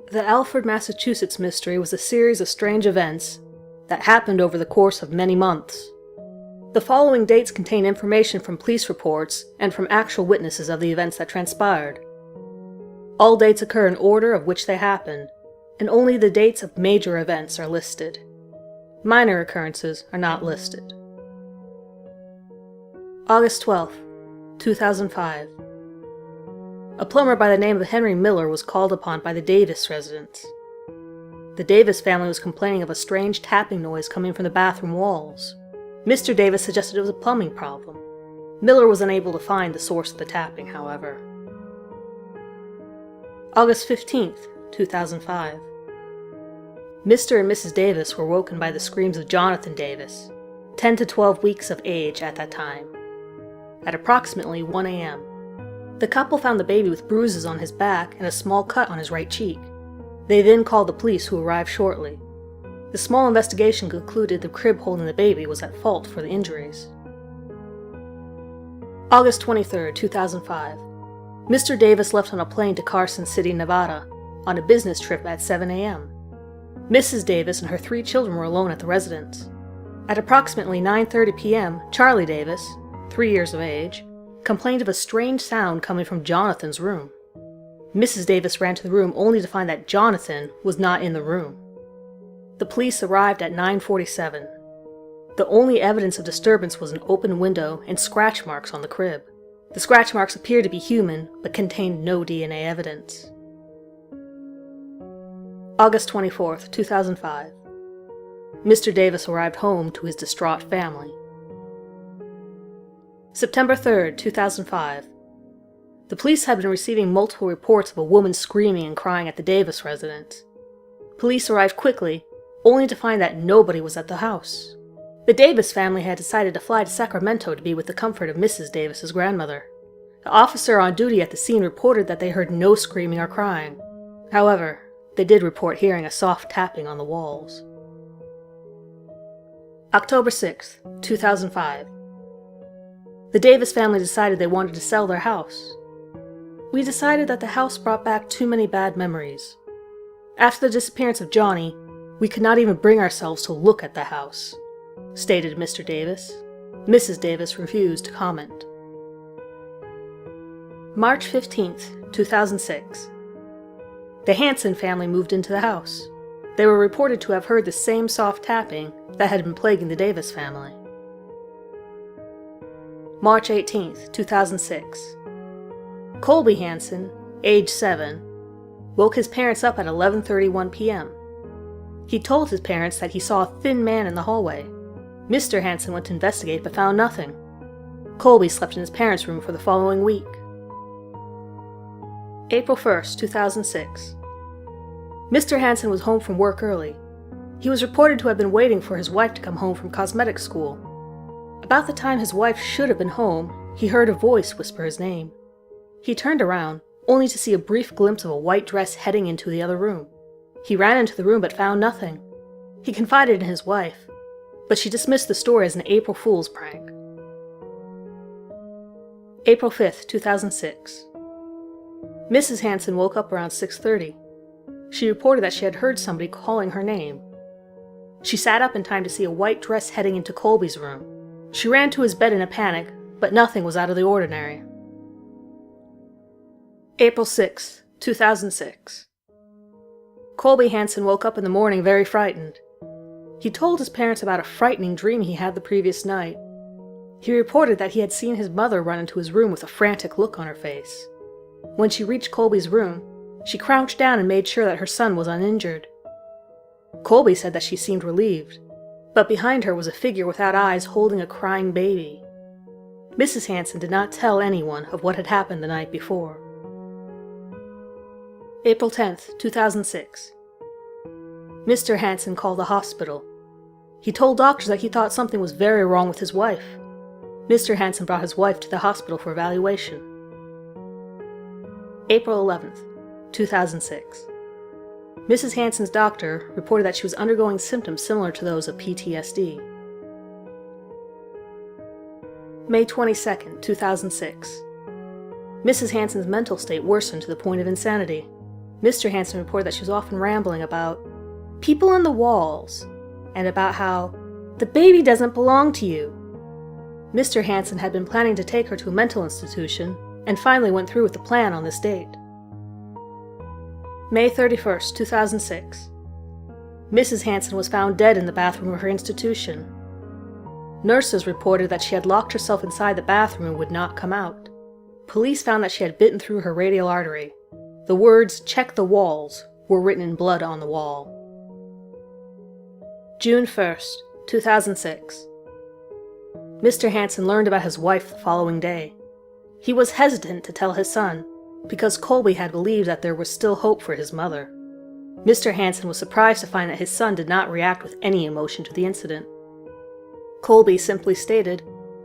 The Alford, Massachusetts mystery was a series of strange events that happened over the course of many months. The following dates contain information from police reports and from actual witnesses of the events that transpired. All dates occur in order of which they happened, and only the dates of major events are listed. Minor occurrences are not listed. August 12, 2005. A plumber by the name of Henry Miller was called upon by the Davis residence. The Davis family was complaining of a strange tapping noise coming from the bathroom walls. Mr. Davis suggested it was a plumbing problem. Miller was unable to find the source of the tapping, however. August 15th, 2005. Mr. and Mrs. Davis were woken by the screams of Jonathan Davis, 10 to 12 weeks of age at that time, at approximately 1 a.m. The couple found the baby with bruises on his back and a small cut on his right cheek. They then called the police, who arrived shortly. The small investigation concluded the crib holding the baby was at fault for the injuries. August 23, 2005. Mr. Davis left on a plane to Carson City, Nevada, on a business trip at 7 a.m. Mrs. Davis and her 3 children were alone at the residence. At approximately 9:30 p.m., Charlie Davis, 3 years of age, complained of a strange sound coming from Jonathan's room. Mrs. Davis ran to the room only to find that Jonathan was not in the room. The police arrived at 9:47. The only evidence of disturbance was an open window and scratch marks on the crib. The scratch marks appeared to be human, but contained no DNA evidence. August 24, 2005. Mr. Davis arrived home to his distraught family. September 3, 2005. The police had been receiving multiple reports of a woman screaming and crying at the Davis residence. Police arrived quickly, only to find that nobody was at the house. The Davis family had decided to fly to Sacramento to be with the comfort of Mrs. Davis's grandmother. The officer on duty at the scene reported that they heard no screaming or crying. However, they did report hearing a soft tapping on the walls. October 6, 2005. The Davis family decided they wanted to sell their house. We decided that the house brought back too many bad memories. After the disappearance of Johnny, we could not even bring ourselves to look at the house, stated Mr. Davis. Mrs. Davis refused to comment. March 15, 2006. The Hansen family moved into the house. They were reported to have heard the same soft tapping that had been plaguing the Davis family. March 18, 2006. Colby Hansen, age 7, woke his parents up at 11:31 p.m. He told his parents that he saw a thin man in the hallway. Mr. Hansen went to investigate but found nothing. Colby slept in his parents' room for the following week. April 1, 2006. Mr. Hansen was home from work early. He was reported to have been waiting for his wife to come home from cosmetic school. About the time his wife should have been home, he heard a voice whisper his name. He turned around, only to see a brief glimpse of a white dress heading into the other room. He ran into the room but found nothing. He confided in his wife, but she dismissed the story as an April Fool's prank. April 5, 2006. Mrs. Hansen woke up around 6:30. She reported that she had heard somebody calling her name. She sat up in time to see a white dress heading into Colby's room. She ran to his bed in a panic, but nothing was out of the ordinary. April 6, 2006. Colby Hansen woke up in the morning very frightened. He told his parents about a frightening dream he had the previous night. He reported that he had seen his mother run into his room with a frantic look on her face. When she reached Colby's room, she crouched down and made sure that her son was uninjured. Colby said that she seemed relieved, but behind her was a figure without eyes holding a crying baby. Mrs. Hansen did not tell anyone of what had happened the night before. April 10, 2006. Mr. Hansen called the hospital. He told doctors that he thought something was very wrong with his wife. Mr. Hansen brought his wife to the hospital for evaluation. April 11, 2006. Mrs. Hansen's doctor reported that she was undergoing symptoms similar to those of PTSD. May 22, 2006. Mrs. Hansen's mental state worsened to the point of insanity. Mr. Hansen reported that she was often rambling about people in the walls and about how the baby doesn't belong to you. Mr. Hansen had been planning to take her to a mental institution and finally went through with the plan on this date. May 31st, 2006. Mrs. Hansen was found dead in the bathroom of her institution. Nurses reported that she had locked herself inside the bathroom and would not come out. Police found that she had bitten through her radial artery. The words, "Check the walls," were written in blood on the wall. June 1st, 2006. Mr. Hansen learned about his wife the following day. He was hesitant to tell his son, because Colby had believed that there was still hope for his mother. Mr. Hansen was surprised to find that his son did not react with any emotion to the incident. Colby simply stated,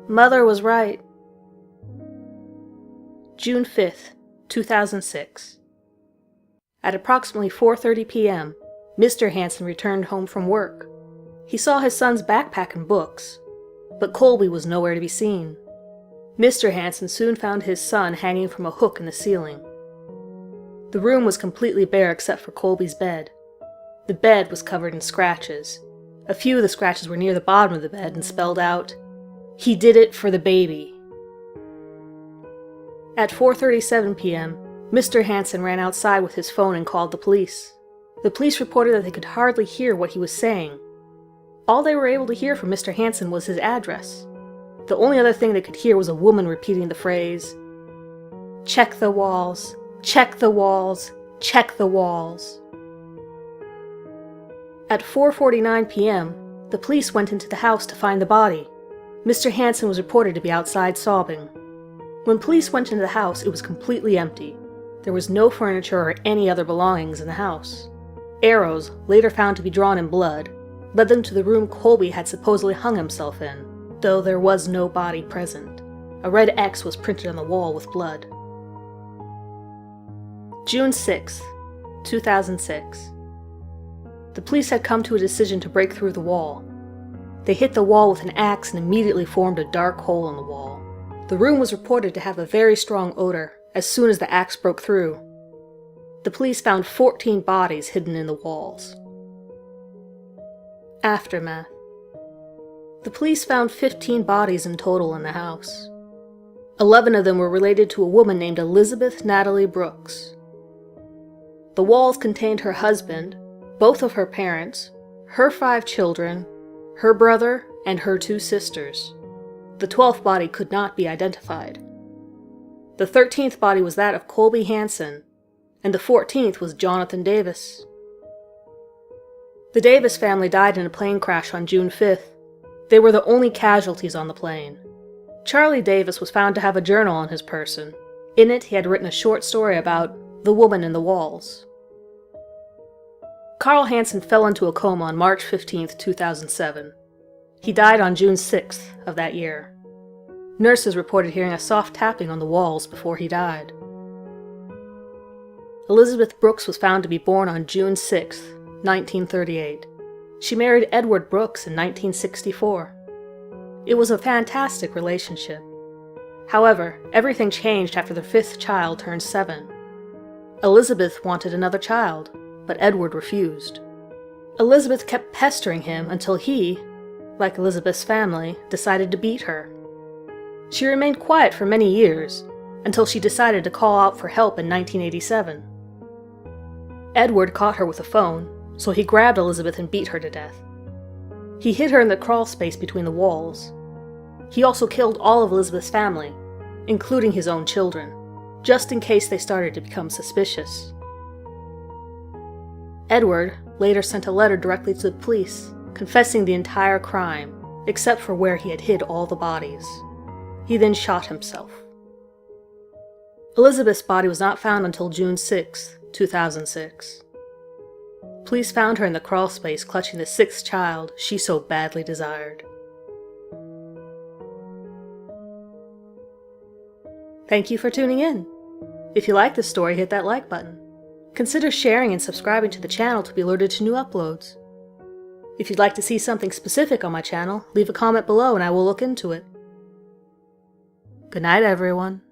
"Mother was right." June 5th, 2006. At approximately 4:30 p.m., Mr. Hansen returned home from work. He saw his son's backpack and books, but Colby was nowhere to be seen. Mr. Hansen soon found his son hanging from a hook in the ceiling. The room was completely bare except for Colby's bed. The bed was covered in scratches. A few of the scratches were near the bottom of the bed and spelled out, "He did it for the baby." At 4:37 p.m., Mr. Hansen ran outside with his phone and called the police. The police reported that they could hardly hear what he was saying. All they were able to hear from Mr. Hansen was his address. The only other thing they could hear was a woman repeating the phrase, "Check the walls, check the walls, check the walls." At 4:49 p.m., the police went into the house to find the body. Mr. Hansen was reported to be outside sobbing. When police went into the house, it was completely empty. There was no furniture or any other belongings in the house. Arrows, later found to be drawn in blood, led them to the room Colby had supposedly hung himself in, though there was no body present. A red X was printed on the wall with blood. June 6th, 2006. The police had come to a decision to break through the wall. They hit the wall with an axe and immediately formed a dark hole in the wall. The room was reported to have a very strong odor as soon as the axe broke through. The police found 14 bodies hidden in the walls. Aftermath. The police found 15 bodies in total in the house. 11 of them were related to a woman named Elizabeth Natalie Brooks. The walls contained her husband, both of her parents, her 5 children, her brother, and her 2 sisters. The 12th body could not be identified. The 13th body was that of Colby Hansen, and the 14th was Jonathan Davis. The Davis family died in a plane crash on June 5th. They were the only casualties on the plane. Charlie Davis was found to have a journal on his person. In it, he had written a short story about the woman in the walls. Carl Hansen fell into a coma on March 15, 2007. He died on June 6th of that year. Nurses reported hearing a soft tapping on the walls before he died. Elizabeth Brooks was found to be born on June 6, 1938. She married Edward Brooks in 1964. It was a fantastic relationship. However, everything changed after their 5th child turned 7. Elizabeth wanted another child, but Edward refused. Elizabeth kept pestering him until he, like Elizabeth's family, decided to beat her. She remained quiet for many years, until she decided to call out for help in 1987. Edward caught her with a phone, so he grabbed Elizabeth and beat her to death. He hid her in the crawl space between the walls. He also killed all of Elizabeth's family, including his own children, just in case they started to become suspicious. Edward later sent a letter directly to the police, confessing the entire crime, except for where he had hid all the bodies. He then shot himself. Elizabeth's body was not found until June 6, 2006. Police found her in the crawl space clutching the 6th child she so badly desired. Thank you for tuning in. If you like this story, hit that like button. Consider sharing and subscribing to the channel to be alerted to new uploads. If you'd like to see something specific on my channel, leave a comment below and I will look into it. Good night, everyone.